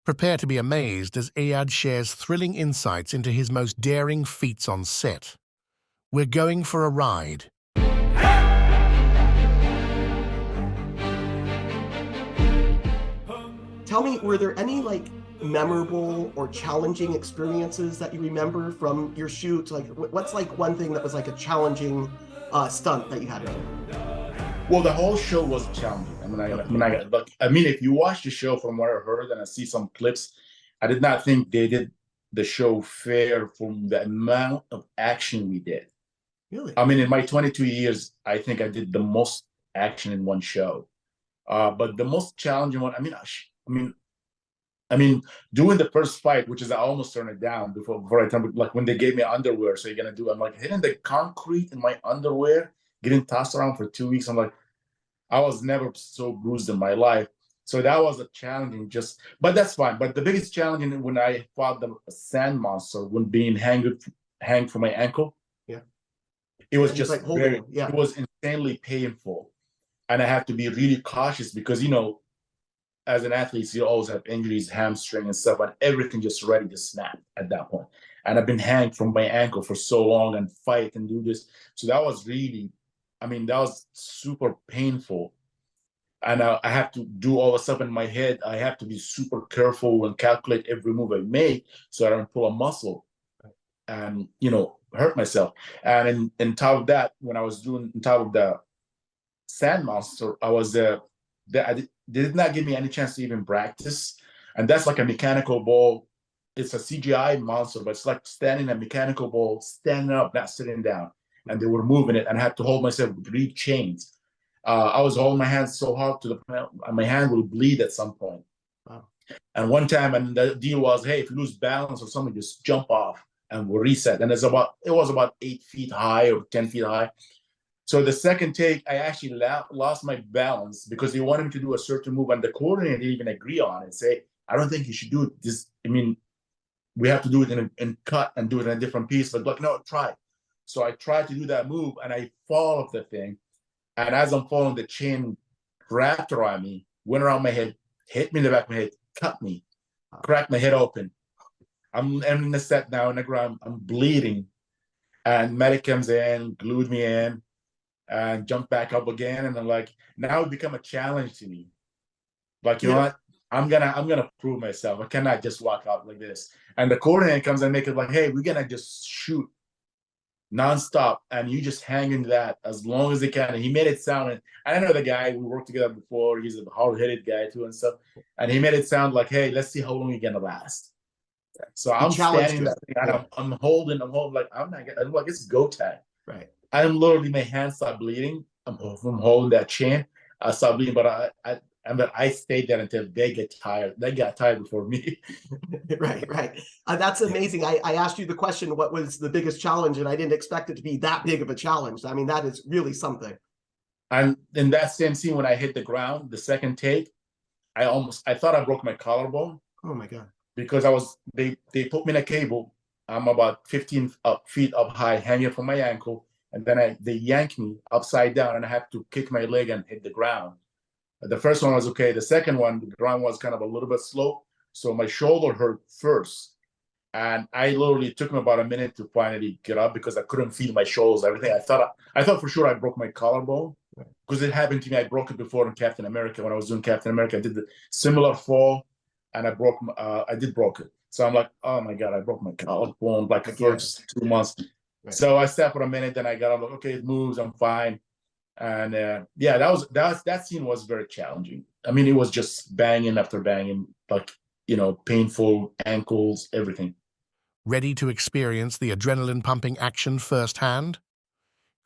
Prepare to be amazed as Eyad shares thrilling insights into his most daring feats on set. We're going for a ride. Tell me, were there any memorable or challenging experiences that you remember from your shoot? What's one thing that was a challenging stunt that you had to do? Well, the whole show was challenging. If you watch the show from what I heard and I see some clips, I did not think they did the show fair from the amount of action we did. Really? In my 22 years, I think I did the most action in one show. But the most challenging one, doing the first fight, which is I almost turned it down before I turned, when they gave me underwear, so you're gonna do, I'm hitting the concrete in my underwear, getting tossed around for 2 weeks. I was never so bruised in my life. So that was a challenging, but that's fine. But the biggest challenge when I fought the sand monster, when being hanged from my ankle, yeah, it was just it was insanely painful, and I have to be really cautious because as an athlete, you always have injuries, hamstring and stuff, and everything just ready to snap at that point. And I've been hanged from my ankle for so long and fight and do this, so that was really. That was super painful. And I have to do all the stuff in my head. I have to be super careful and calculate every move I make so I don't pull a muscle and, hurt myself. And on top of that, when I was doing on top of the sand monster, they did not give me any chance to even practice. And that's like a mechanical ball. It's a CGI monster, but it's like standing a mechanical ball, standing up, not sitting down. And they were moving it, and I had to hold myself with 3 chains. I was holding my hands so hard to the point my hand will bleed at some point. Wow. And one time, and the deal was, hey, if you lose balance or something, just jump off and we'll reset. And it was about 8 feet high or 10 feet high. So the second take, I actually lost my balance because they wanted me to do a certain move, and the coordinator didn't even agree on it. Say, I don't think you should do this. We have to do it in cut and do it in a different piece. But no, try. So I tried to do that move, and I fall off the thing. And as I'm falling, the chain wrapped around me, went around my head, hit me in the back of my head, cut me, cracked my head open. I'm in the set now on the ground. I'm bleeding. And medic comes in, glued me in, and jumped back up again. And I'm like, now it become a challenge to me. You know what? I'm gonna prove myself. I cannot just walk out like this. And the coordinator comes and make it hey, we're gonna just shoot nonstop, and you just hang in that as long as they can. And he made it sound, and I know the guy, we worked together before, he's a hard-headed guy too and stuff, and he made it sound hey, let's see how long you're gonna last. So I'm standing there, and I'm holding I'm not it's go time. Right. I'm literally, my hands start bleeding. I'm holding that chain. I start bleeding, but I stayed there until they get tired. They got tired before me. Right. That's amazing. I asked you the question, what was the biggest challenge? And I didn't expect it to be that big of a challenge. That is really something. And in that same scene, when I hit the ground, the second take, I thought I broke my collarbone. Oh my God. Because they put me in a cable. I'm about 15 feet up high, hanging from my ankle. And then they yanked me upside down, and I have to kick my leg and hit the ground. The first one was okay. The second one, the ground was kind of a little bit slow. So my shoulder hurt first. And I literally took me about a minute to finally get up because I couldn't feel my shoulders, everything. I thought for sure I broke my collarbone because it happened to me. I broke it before in Captain America. When I was doing Captain America, I did the similar fall, and I did broke it. So I'm like, oh my God, I broke my collarbone the first 2 months. Right. So I sat for a minute, then I got up, okay, it moves, I'm fine. And that scene was very challenging. It was just banging after banging, painful ankles, everything. Ready to experience the adrenaline-pumping action firsthand?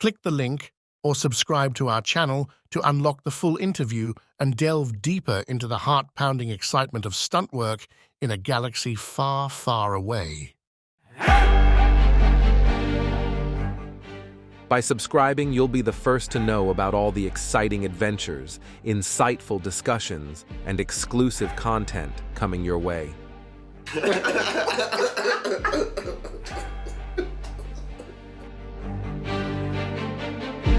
Click the link or subscribe to our channel to unlock the full interview and delve deeper into the heart-pounding excitement of stunt work in a galaxy far, far away. By subscribing, you'll be the first to know about all the exciting adventures, insightful discussions, and exclusive content coming your way.